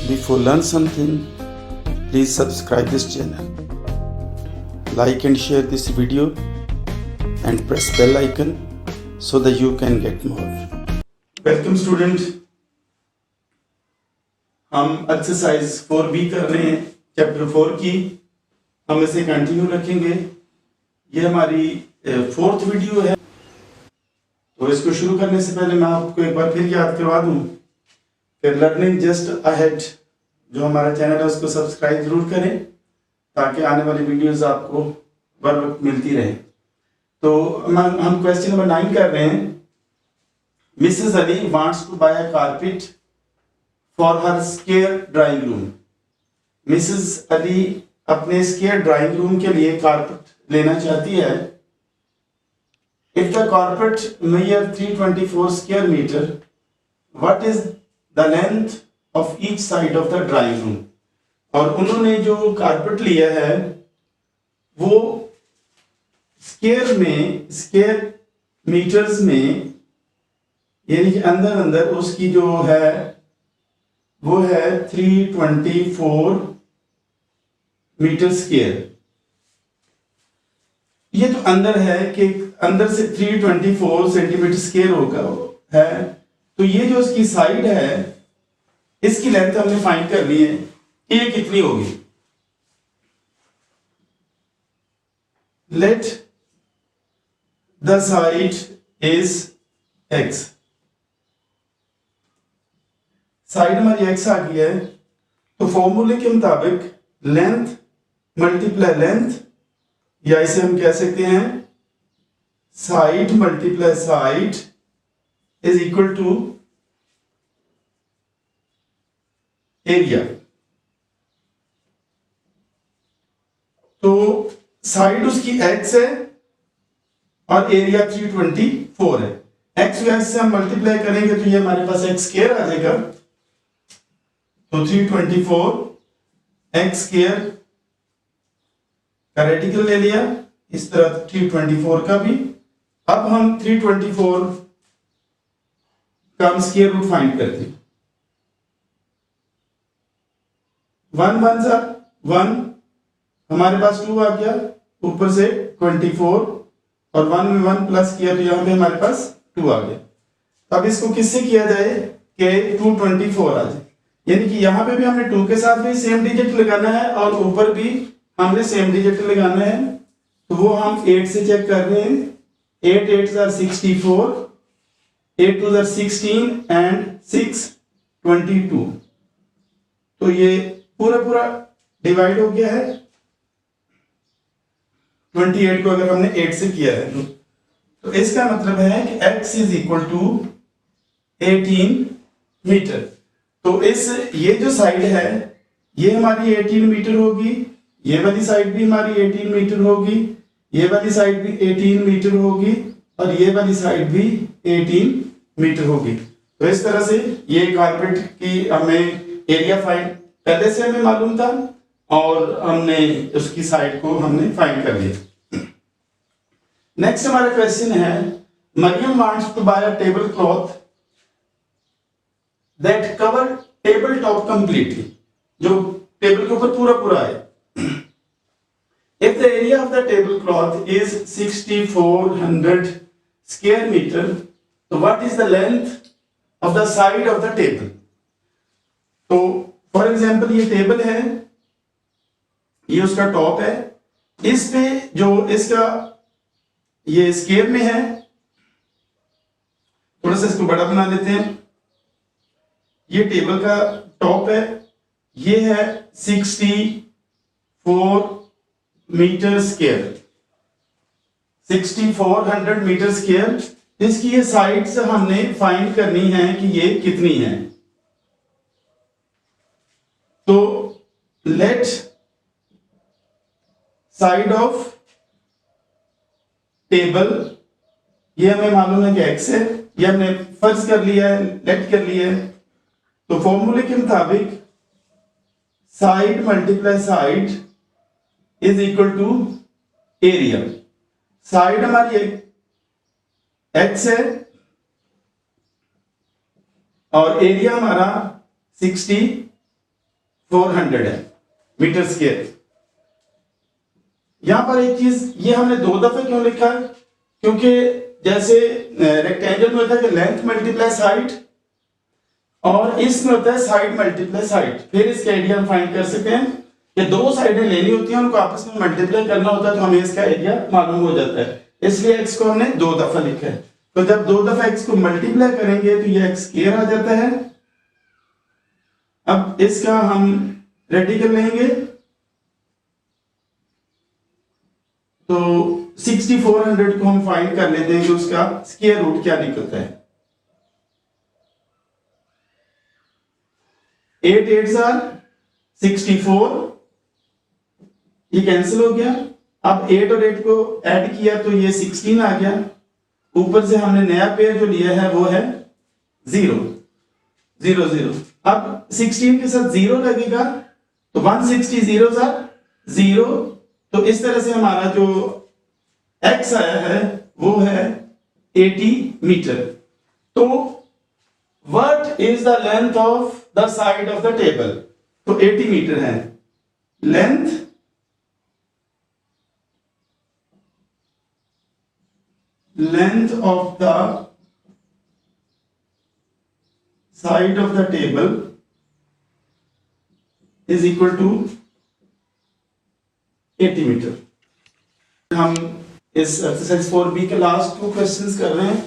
Before learn something, please subscribe this channel. Like and share this video and press bell icon so that you can get more. Welcome student. हम exercise 4B कर रहे हैं chapter 4 की. हम इसे continue रखेंगे. ये हमारी 4th वीडियो है. तो इसको शुरू करने से पहले मैं आपको एक बार फिर याद करवा दूं कि लर्निंग जस्ट अहेड जो हमारा चैनल है उसको सब्सक्राइब जरूर करें ताकि आने वाली वीडियोस आपको बर वक्त मिलती रहे. तो हम क्वेश्चन नंबर 9 कर रहे हैं. Mrs Ali wants to buy a carpet for her square drawing room. Mrs Ali अपने स्क्वायर ड्राइंग रूम के लिए कारपेट लेना चाहती है. If the carpet measure 324 square meter, what is the length of each side of the drawing room? और उन्होंने जो carpet लिया है वो स्क्वायर मीटर्स में यानी कि अंदर उसकी जो है वो है 324 मीटर स्क्वायर. ये तो अंदर है कि अंदर से 324 सेंटीमीटर स्क्वायर होगा है. तो ये जो इसकी साइड है इसकी लेंथ हमने फाइंड करनी है. ये कितनी होगी? Let the side is x. Side हमारी x आ गई है. तो फॉर्मूले के मुताबिक लेंथ मल्टीप्लाई लेंथ या इसे हम कह सकते हैं side multiply side is equal to area. तो साइड उसकी x है और एरिया 324 है. x से हम मल्टीप्लाई करेंगे तो ये हमारे पास x स्क्वायर आ जाएगा. तो 324 x स्क्वायर का रेडिकल ले लिया. इस तरह 324 का भी. अब हम 324 का हम स्क्वायर रूट फाइंड करते हैं. 1 1 सा 1 हमारे पास 2 आ गया. ऊपर से 24 और 1 में 1 प्लस किया तो यहां पे हमारे पास 2 आ गया. अब इसको किससे किया जाए कि 224 आ जाए. यानी कि यहां पे भी हमने 2 के साथ भी सेम डिजिट लगाना है और ऊपर भी हमने सेम डिजिट लगाना है. तो वो हम 8 से चेक कर रहे हैं. 8 8 are 64, 8 2 are 16 and 6 22. तो ये पूरा डिवाइड हो गया है. 28 को अगर हमने 8 से किया है तो इसका मतलब है कि x is equal to 18 metre. तो ये जो साइड है ये हमारी 18 मीटर होगी. ये वाली साइड भी हमारी 18 मीटर होगी. ये वाली साइड भी 18 मीटर होगी और ये वाली साइड भी 18 मीटर होगी. तो इस तरह से ये कारपेट की हमें एरिया फाइंड पहले से हमें मालूम था और हमने उसकी साइड को हमने फाइंड कर लिया. नेक्स्ट हमारा क्वेश्चन है Mariam wants to buy a table cloth that cover table top completely. जो टेबल के ऊपर पूरा है. If the area of the tablecloth is 6400 square meter, so what is the length of the side of the table? तो for example ये table है, ये उसका टॉप है. इस पे जो इसका ये स्क्वायर में है. थोड़ा सा इसको बड़ा बना लेते हैं. ये टेबल का टॉप है. ये है 64 मीटर स्क्वायर, 6400 मीटर स्क्वायर. इसकी ये साइड्स हमने फाइंड करनी है कि ये कितनी है. तो लेट साइड ऑफ टेबल ये हमें मालूम है कि x है. ये हमने फर्ज कर लिया है, लेट कर लिया है. तो फॉर्मूले के मुताबिक side multiply side is equal to area. Side हमारी x है और एरिया हमारा 64 400 है मीटर स्क्वायर। यहां पर एक चीज, ये हमने 2 दफे क्यों लिखा है, क्योंकि जैसे रेक्टेंगल में होता है कि लेंथ मल्टीप्लाई हाइट, और इसमें होता है साइड मल्टीप्लाई हाइट। फिर इसका एरिया हम फाइंड कर सकते हैं कि 2 साइडें लेनी होती हैं, उनको आपस में मल्टीप्लाई करना होता है, तो हमें इसका एरिया मालूम हो जाता है। इसलिए x को हमने 2 दफा लिखा है। तो जब 2 दफा x को मल्टीप्लाई करेंगे तो ये x स्क्वायर आ जाता है। अब इसका हम रेडिकल लेंगे तो 6400 को हम फाइंड कर लेते हैं कि उसका स्क्वायर रूट क्या निकलता है। 8 8 64, ये कैंसिल हो गया। अब 8 और 8 को ऐड किया तो ये 16 आ गया। ऊपर से हमने नया पेयर जो लिया है वो है 0 0 0। अब 16 के साथ 0 लगेगा तो 160 0 0। तो इस तरह से हमारा जो x आया है वो है 80 मीटर। तो what is the length of the side of the table, तो 80 मीटर है length. Length of the side of the table is equal to 80 metre. हम इस एक्सरसाइज 4B के लास्ट 2 क्वेश्चंस कर रहे हैं,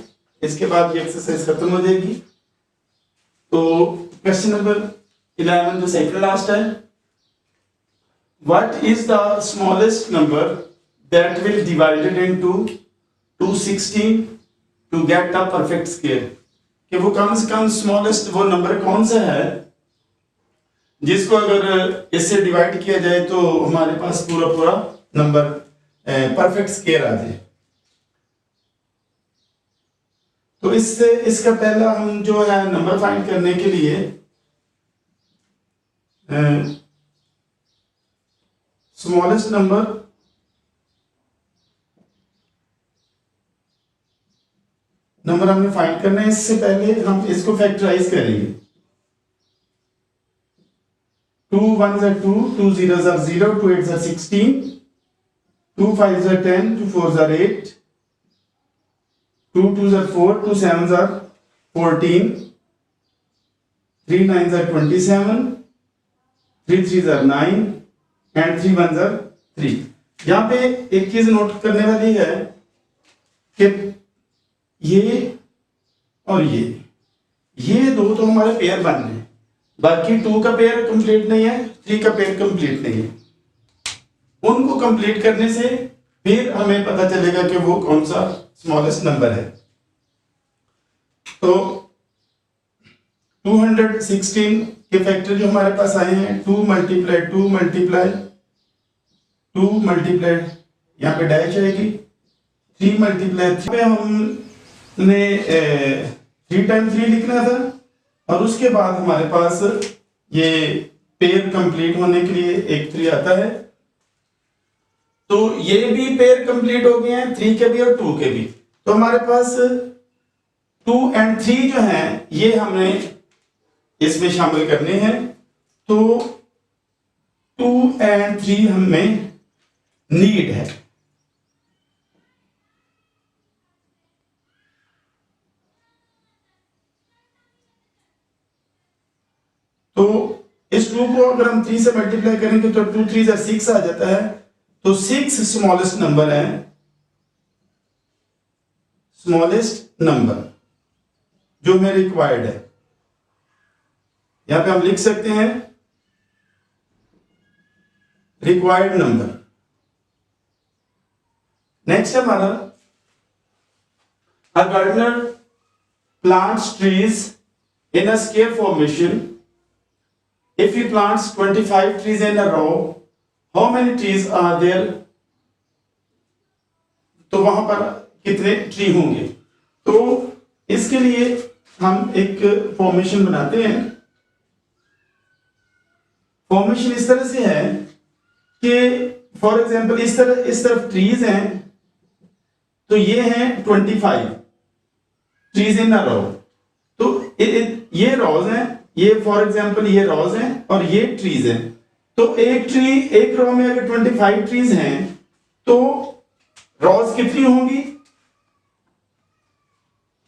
इसके बाद ये एक्सरसाइज खत्म हो जाएगी। तो क्वेश्चन नंबर 11 जो सेकंड लास्ट है, what is the smallest number that will divided into 260 to get a perfect square, कि वो कम से कम स्मॉलेस्ट वो नंबर कौन सा है जिसको अगर इससे डिवाइड किया जाए तो हमारे पास पूरा नंबर परफेक्ट स्क्वायर आ जाए। तो इससे इसका पहला हम जो है नंबर फाइंड करने के लिए स्मॉलेस्ट नंबर हमने फाइंड करना है। इससे पहले हम इसको फैक्टराइज करेंगे। 2 1 2, 2 0 0, 2 8 16, 2 5 10, 2 4 8, 2 2 4, 2 7 14, 3 9 27, 3 3 9 एंड 3 1 3। यहां पे एक चीज नोट करने वाली है कि ये और ये 2 तो हमारे पेयर बन रहे हैं, बाकी 2 का पेयर कंप्लीट नहीं है, 3 का पेयर कंप्लीट नहीं है। उनको कंप्लीट करने से फिर हमें पता चलेगा कि वो कौन सा स्मॉलेस्ट नंबर है। तो 216 के फैक्टर जो हमारे पास आए हैं, 2 मल्टीप्लाई 2 मल्टीप्लाई 2 मल्टीप्लाई, यहाँ पे डैश आएगी, 3 मल्टीप्लाई 3 पे हमने 3 टाइम 3 लिखना था, और उसके बाद हमारे पास ये पेयर कंप्लीट होने के लिए एक 3 आता है। तो ये भी पेयर कंप्लीट हो गए हैं, 3 के भी और 2 के भी। तो हमारे पास 2 और 3 जो हैं ये हमने इसमें शामिल करने हैं। तो 2 और 3 हमें नीड है। तो इस 2 को अगर हम 3 से मल्टीप्लाई करेंगे तो 2 3 से 6 आ जाता है। तो 6 स्मॉलेस्ट नंबर है, स्मॉलेस्ट नंबर जो हमें रिक्वायर्ड है। यहां पे हम लिख सकते हैं रिक्वायर्ड नंबर। नेक्स्ट है हमारा, a gardener plants trees in a square formation. If he plants 25 trees in a row, how many trees are there? तो वहां पर कितने ट्री होंगे? तो इसके लिए हम एक फॉर्मेशन बनाते हैं। फॉर्मेशन इस तरह से है कि फॉर एग्जांपल इस तरफ ट्रीज हैं, तो ये हैं 25 ट्रीज इन अ रो। तो ये रोज हैं ये फॉर एग्जांपल ये रॉज हैं और ये ट्रीज हैं। तो एक रो में अगर 25 ट्रीज हैं तो रॉज कितनी होंगी?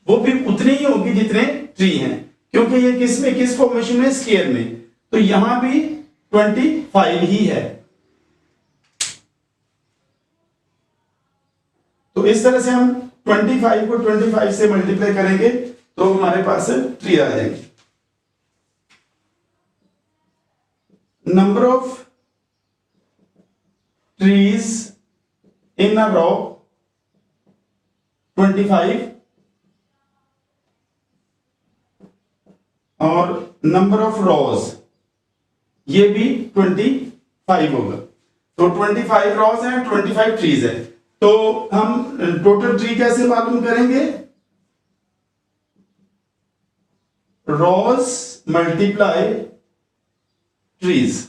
वो भी उतनी ही होगी जितने ट्री हैं, क्योंकि ये किस फॉर्मेशन में, स्क्वायर में। तो यहां भी 25 ही है। तो इस तरह से हम 25 को 25 से मल्टीप्लाई करेंगे तो हमारे पास ट्री आ जाएंगे। नंबर ऑफ ट्रीज इन अ रो 25 और नंबर ऑफ रोज ये भी 25 होगा। तो 25 रोज हैं, 25 ट्रीज है। तो हम टोटल ट्री कैसे मालूम करेंगे? रोज मल्टीप्लाई ट्रीज।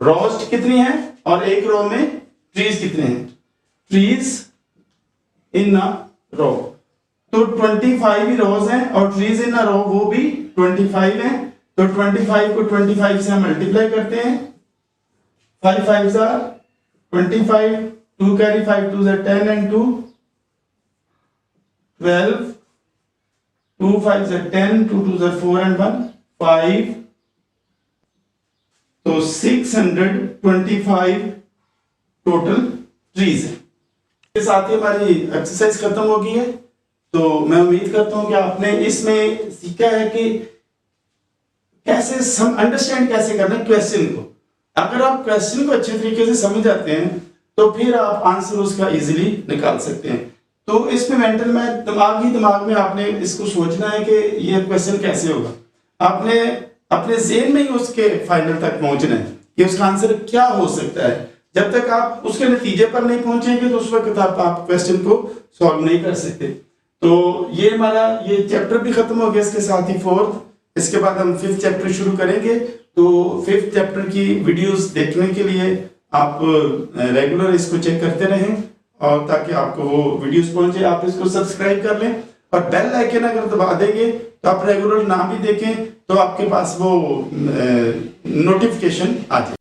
रोज कितनी है और एक रो में ट्रीज कितने हैं? ट्रीज इन अ रो। तो 25 ही रोज हैं और ट्रीज इन अ रो वो भी 25 हैं। तो 25 को 25 से हम मल्टीप्लाई करते हैं। 5 5 are 25, 2 carry 5 2 are 10 and 2 12, 2 5 are 10, 2 2 are 4 and 1 5। तो 625 टोटल ट्रीज है। इसके साथ ही हमारी एक्सरसाइज खत्म हो गई है। तो मैं उम्मीद करता हूं कि आपने इसमें सीखा है कि कैसे अंडरस्टैंड कैसे करना है क्वेश्चन को। अगर आप क्वेश्चन को अच्छे तरीके से समझ जाते हैं तो फिर आप आंसर उसका इजीली निकाल सकते हैं। तो इसमें मेंटल में दिमाग में आपने इसको सोचना है कि ये क्वेश्चन कैसे होगा। आपने अपने ज़हन में ही उसके फाइनल तक पहुंचना है कि उसका आंसर क्या हो सकता है। जब तक आप उसके नतीजे पर नहीं पहुंचेंगे तो उस वक्त आप क्वेश्चन को सॉल्व नहीं कर सकते। तो ये हमारा ये चैप्टर भी खत्म हो गया, इसके साथ ही 4th। इसके बाद हम 5th चैप्टर शुरू करेंगे। तो 5th चैप्टर की वीडियोस देखने के लिए आप रेगुलर इसको चेक करते रहें और ताकि आपको वो वीडियोस पहुंचे। आप इसको सब्सक्राइब कर लें और बेल आइकन अगर दबा देंगे तो आप रेगुलर ना भी देखें तो आपके पास वो नोटिफिकेशन आ जाए।